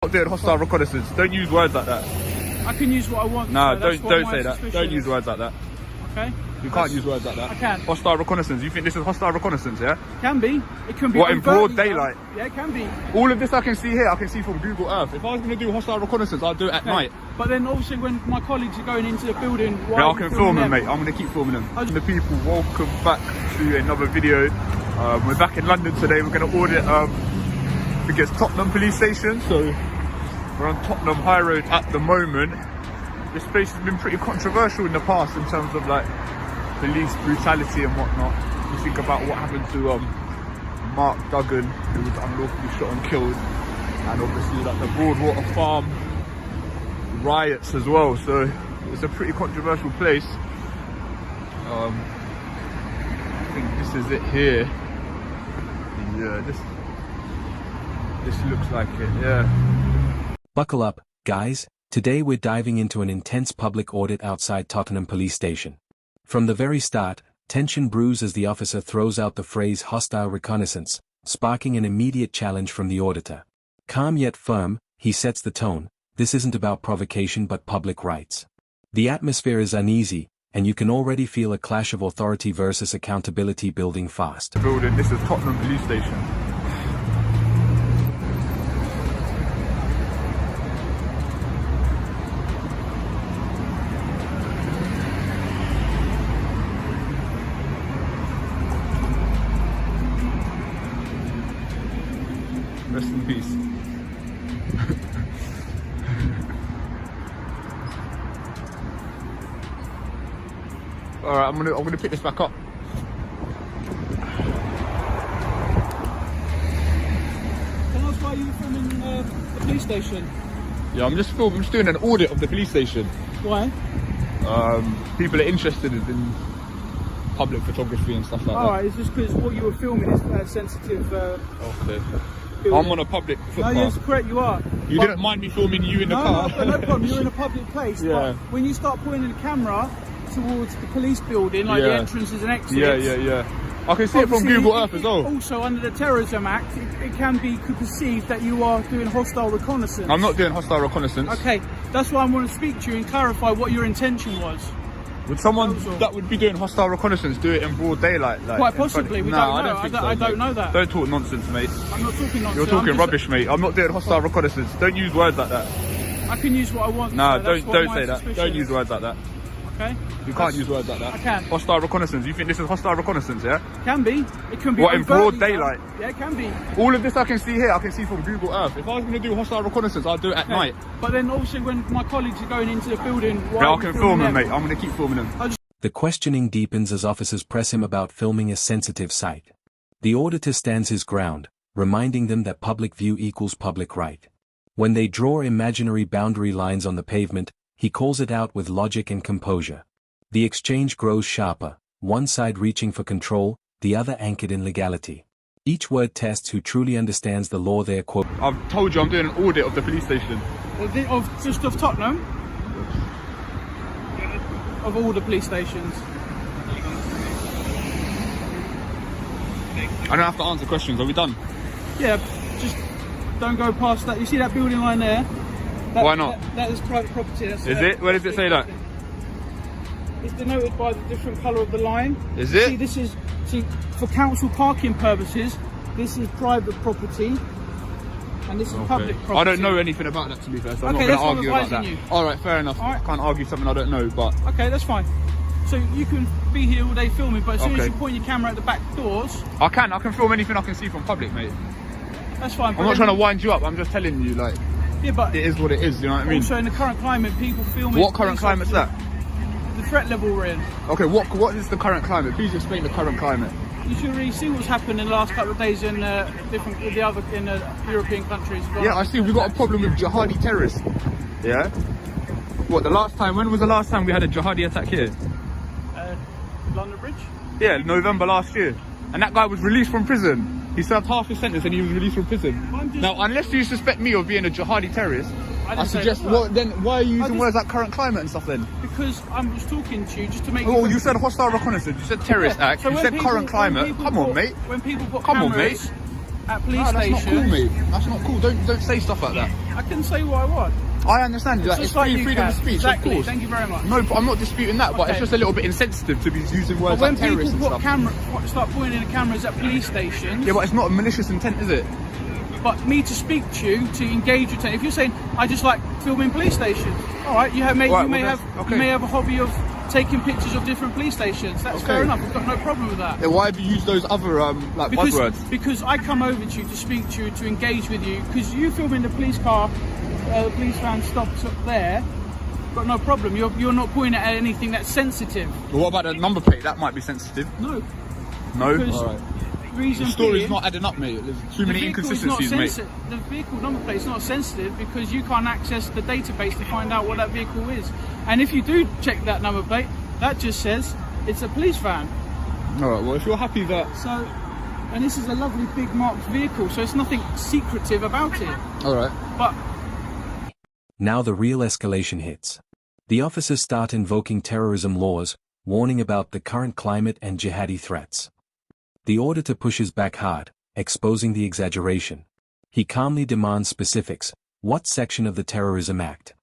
Not doing hostile reconnaissance. Don't use words like that. I can use what I want. No, so don't say that. Don't use words like that. Okay. You can't use words like that. I can. Hostile reconnaissance. You think this is hostile reconnaissance, yeah? Can be. It can be. What, in broad daylight? Yeah, it can be. All of this I can see here, I can see from Google Earth. If I was going to do hostile reconnaissance, I'd do it at night. But then obviously when my colleagues are going into the building, yeah, I can film them, mate. I'm going to keep filming them. The people, welcome back to another video. We're back in London today. We're going to audit, I think it's Tottenham Police Station. So we're on Tottenham High Road at the moment. This place has been pretty controversial in the past in terms of like police brutality and whatnot. You think about what happened to Mark Duggan, who was unlawfully shot and killed, and obviously like the Broadwater Farm riots as well. So it's a pretty controversial place. I think this is it here. Yeah, this looks like it. Yeah. Buckle up, guys. Today we're diving into an intense public audit outside Tottenham Police Station. From the very start, tension brews as the officer throws out the phrase hostile reconnaissance, sparking an immediate challenge from the auditor. Calm yet firm, he sets the tone. This isn't about provocation but public rights. The atmosphere is uneasy, and you can already feel a clash of authority versus accountability building fast. This is Tottenham Police Station. Rest in peace. Alright, I'm gonna pick this back up. Can I ask why you were filming the police station? Yeah, I'm just doing an audit of the police station. Why? People are interested in public photography and stuff like that. Alright, it's just because what you were filming is sensitive. Okay. Building. I'm on a public footpath. No, yes, correct, you are. You didn't mind me filming you in the car? No problem, you're in a public place. Yeah. But when you start pointing the camera towards the police building, like the entrances and exits. Yeah. I can see it from Google Earth as well. Also, under the Terrorism Act, it can be perceived that you are doing hostile reconnaissance. I'm not doing hostile reconnaissance. Okay, that's why I want to speak to you and clarify what your intention was. Would someone that would be doing hostile reconnaissance do it in broad daylight? Like, quite possibly. We don't know. I don't think so, I don't know that. Don't talk nonsense, mate. I'm not talking nonsense. You're talking rubbish, mate. I'm not doing hostile reconnaissance. Don't use words like that. I can use what I want. No, so don't say that. Don't use words like that. Okay. You can't use words like that. I can. Hostile reconnaissance. You think this is hostile reconnaissance, yeah? Can be. It can be. What, in broad daylight? Yeah, it can be. All of this I can see here, I can see from Google Earth. If I was going to do hostile reconnaissance, I'd do it at night. But then obviously when my colleagues are going into the building, I can film them, mate. I'm going to keep filming them. The questioning deepens as officers press him about filming a sensitive site. The auditor stands his ground, reminding them that public view equals public right. When they draw imaginary boundary lines on the pavement, he calls it out with logic and composure. The exchange grows sharper, one side reaching for control, the other anchored in legality. Each word tests who truly understands the law they're quoting. I've told you I'm doing an audit of the police station. Just of Tottenham? Of all the police stations? I don't have to answer questions, are we done? Yeah, just don't go past that. You see that building line there? Why not? That is private property. Is it? Where does it say that? It's denoted by the different colour of the line. Is it? See, for council parking purposes, this is private property, and this is public property. I don't know anything about that, to be fair, so I'm not going to argue about that. Alright, fair enough. I can't argue something I don't know, but... Okay, that's fine. So you can be here all day filming, but as soon as you point your camera at the back doors... I can film anything I can see from public, mate. That's fine. I'm not trying to wind you up, I'm just telling you, like... Yeah, but... It is what it is, you know what I mean? Also, in the current climate, people filming... What current climate's that? The threat level we're in. Okay, what is the current climate? Please explain the current climate. You should really see what's happened in the last couple of days in European countries. Yeah, I see. We've got a problem with jihadi terrorists. Yeah. What, when was the last time we had a jihadi attack here? London Bridge? Yeah, November last year. And that guy was released from prison. He served half his sentence and he was released from prison. Now, unless you suspect me of being a jihadi terrorist, I suggest, then why are you using words like current climate and stuff then? Because I'm just talking to you just to make you said hostile reconnaissance, you said terrorist act, you said current climate. Come on, mate. When people put cameras at police stations... That's not cool, mate. That's not cool. Don't say stuff like that. I can say what I want. I understand. Like, it's like freedom of speech, exactly. of course. Thank you very much. No, but I'm not disputing that. But Okay. it's just a little bit insensitive to be using words But like when terrorists people and stuff. start pointing the cameras at police stations, Yeah, but it's not a malicious intent, is it? but me to speak to you, to engage with, if you're saying I just like filming police stations, all right, you may have a hobby of taking pictures of different police stations. That's fair enough. I've got no problem with that. Then why have you used those other like buzzwords? Because I come over to you to speak to you, to engage with you, because you filming the police car, the police van stops up there. Got no problem. You're not pointing at anything that's sensitive. Well, what about the number plate? That might be sensitive. No. No. Because All right. reason The story's being, not adding up, mate. There's too many the vehicle is inconsistencies, not mate. The vehicle number plate is not sensitive because you can't access the database to find out what that vehicle is. And if you do check that number plate, that just says it's a police van. All right. Well, if you're happy that. So, and this is a lovely big marked vehicle, so it's nothing secretive about it. All right. But Now the real escalation hits. The officers start invoking terrorism laws, warning about the current climate and jihadi threats. The auditor pushes back hard, exposing the exaggeration. He calmly demands specifics: what section of the Terrorism Act?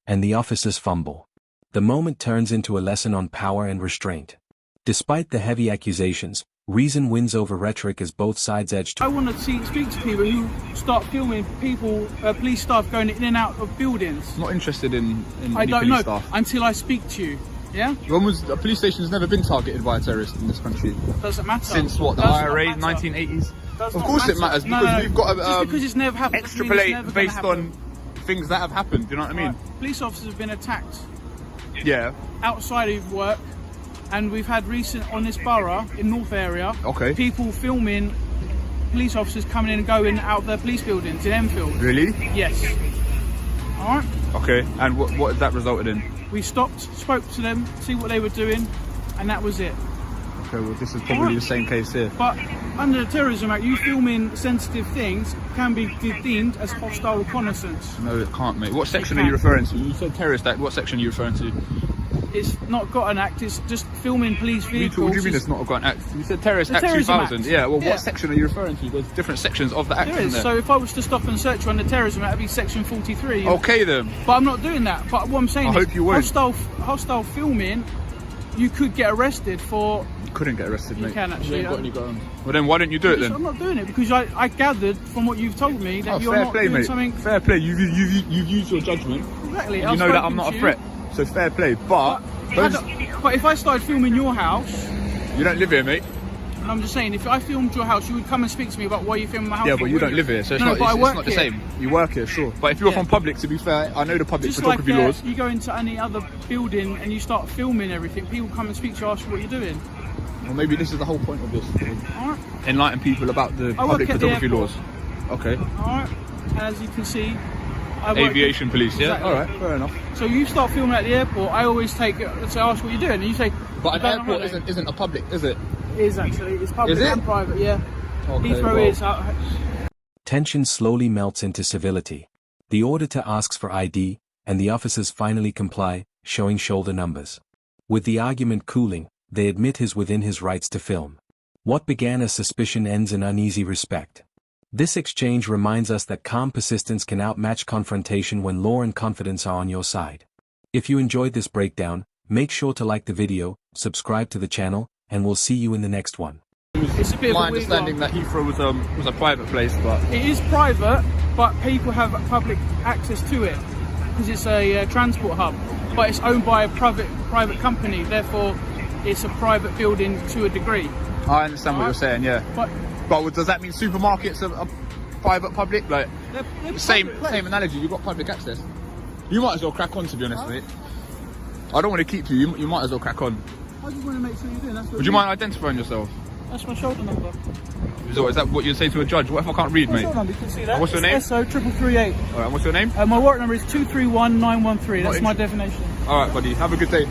And the officers fumble. The moment turns into a lesson on power and restraint. Despite the heavy accusations, reason wins over rhetoric as both sides edge I to want to speak to people who start filming people, police staff going in and out of buildings. Not interested in I any don't police know staff. until I speak to you. Yeah? When was a police station has never been targeted by a terrorist in this country? Doesn't matter. Since what, the Does IRA, not matter. 1980s? Does Of not course it matter. matters, No, because no, we've got just to because it's never happened, doesn't mean it's never extrapolate gonna based happen. on things that have happened. Do you know what I mean? Right. Police officers have been attacked Yeah. outside of work, and we've had recent on this borough in North area. Okay. People filming police officers coming in and going out of their police buildings in Enfield. Really? Yes. All right. Okay. And what has that resulted in? We stopped, spoke to them, see what they were doing, and that was it. Okay. Well, this is probably the same case here. But under the Terrorism Act, you filming sensitive things can be deemed as hostile reconnaissance. No, it can't, mate. What section It are you can. referring to? You said terrorist act. What section are you referring to? It's not got an act, it's just filming police vehicles. What do you mean it's not got an act? You said terrorist The act Terrorism 2000. Act. Yeah. Well, Yeah. what section are you referring to? There's different sections of the act. There isn't is. there? So if I was to stop and search you under Terrorism Act, it'd be section 43. Okay then. But I'm not doing that. But what I'm saying I is hope you won't. hostile filming, you could get arrested for... You couldn't get arrested, You mate. can actually, You ain't got yeah. any guns. Well then, why don't you do it then? I'm not doing it because I gathered from what you've told me that you're fair not play, doing mate. something... Fair play. You've used your judgment. Exactly. You I've know that spoken I'm not to a you, threat. So fair play. But But if I started filming your house, you don't live here, mate. and I'm just saying, if I filmed your house, you would come and speak to me about why you filmed my house. Yeah, but you don't live here, so it's No, not. but I It's work not the here. same. You work here, sure. But if you're Yeah. from public, to be fair, I know the public Just like photography laws. you go into any other building and you start filming everything, people come and speak to you, ask you what you're doing. Well, maybe this is the whole point of this. Alright? Enlighten people about the I work public at the photography laws. airport. Okay. Alright? And as you can see, I work Aviation police, yeah? Exactly. Alright, fair enough. So you start filming at the airport, I always take it, so I ask what you're doing, and you say... But an "Going on airport holiday." isn't a public, is it? It is actually, it's public Is it? and private, yeah. Okay, Heathrow well, is... Tension slowly melts into civility. The auditor asks for ID, and the officers finally comply, showing shoulder numbers. With the argument cooling, they admit he's within his rights to film. What began as suspicion ends in uneasy respect. This exchange reminds us that calm persistence can outmatch confrontation when law and confidence are on your side. If you enjoyed this breakdown, make sure to like the video, subscribe to the channel, and we'll see you in the next one. It's a bit my of a weird understanding one. that Heathrow was a private place, but It is private, but people have public access to it because it's a transport hub. But it's owned by a private company, therefore it's a private building to a degree. I understand what you're saying, yeah. But does that mean supermarkets are private, public? Like they're same public place. analogy. You've got public access. You might as well crack on, to be honest, mate. I don't want to keep you. You might as well crack on. I just want to make sure you're doing. That's what Would you mind identifying yourself? That's my shoulder number. Is that what you'd say to a judge? What if I can't read, My mate? shoulder number, you can see that. What's your name? It's SO 3338. All right. What's your name? My work number is 231913. That's my definition. All right, buddy. Have a good day.